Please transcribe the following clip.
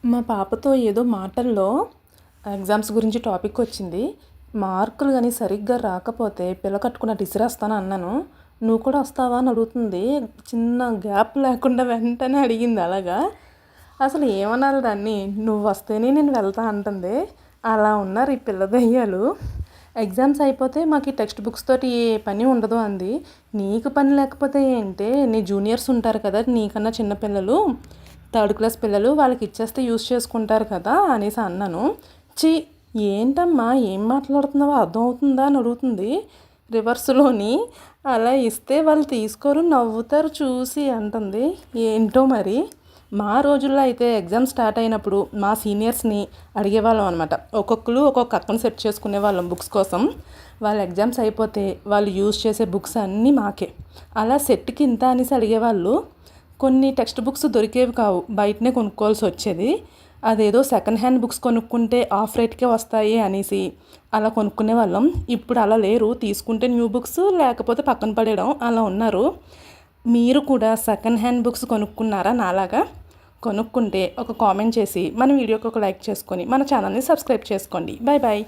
మా పాపతో ఏదో మాటల్లో ఎగ్జామ్స్ గురించి టాపిక్ వచ్చింది. మార్కులు కానీ సరిగ్గా రాకపోతే పిల్ల కట్టుకున్నట్టు ఇసిరేస్తాను అన్నాను. నువ్వు కూడా వస్తావా అని అడుగుతుంది. చిన్న గ్యాప్ లేకుండా వెంటనే అడిగింది అలాగా. అసలు ఏమనాలి దాన్ని? నువ్వు వస్తేనే నేను వెళ్తా అంటుంది. అలా ఉన్నారు ఈ పిల్ల దయ్యాలు. ఎగ్జామ్స్ అయిపోతే మాకు ఈ టెక్స్ట్ బుక్స్ తోటి ఏ పని ఉండదు అంది. నీకు పని లేకపోతే ఏంటే, నీ జూనియర్స్ ఉంటారు కదా, నీకన్నా చిన్నపిల్లలు, థర్డ్ క్లాస్ పిల్లలు, వాళ్ళకి ఇచ్చేస్తే యూస్ చేసుకుంటారు కదా అనేసి అన్నాను. చి, ఏంటమ్మా ఏం మాట్లాడుతున్నావో అర్థం అవుతుందా అని అడుగుతుంది రివర్స్లోని. అలా ఇస్తే వాళ్ళు తీసుకోరు, నవ్వుతారు చూసి అంటుంది. ఏంటో మరి. మా రోజుల్లో అయితే ఎగ్జామ్ స్టార్ట్ అయినప్పుడు మా సీనియర్స్ని అడిగేవాళ్ళం అనమాట. ఒక్కొక్కరు ఒక్కొక్క అక్కను సెట్ చేసుకునే వాళ్ళం బుక్స్ కోసం. వాళ్ళ ఎగ్జామ్స్ అయిపోతే వాళ్ళు యూజ్ చేసే బుక్స్ అన్నీ మాకే. అలా సెట్కి ఇంత అనేసి అడిగేవాళ్ళు. కొన్ని టెక్స్ట్ బుక్స్ దొరికేవి కావు, బయటనే కొనుక్కోవాల్సి వచ్చేది. అదేదో సెకండ్ హ్యాండ్ బుక్స్ కొనుక్కుంటే ఆఫ్ రేట్కే వస్తాయి అనేసి అలా కొనుక్కునే వాళ్ళం. ఇప్పుడు అలా లేరు, తీసుకుంటే న్యూ బుక్స్, లేకపోతే పక్కన పడేయడం అలా ఉన్నారు. మీరు కూడా సెకండ్ హ్యాండ్ బుక్స్ కొనుక్కున్నారా నాలాగా? కొనుక్కుంటే ఒక కామెంట్ చేసి మన వీడియోకి ఒక లైక్ చేసుకొని మన ఛానల్ని సబ్స్క్రైబ్ చేసుకోండి. Bye bye.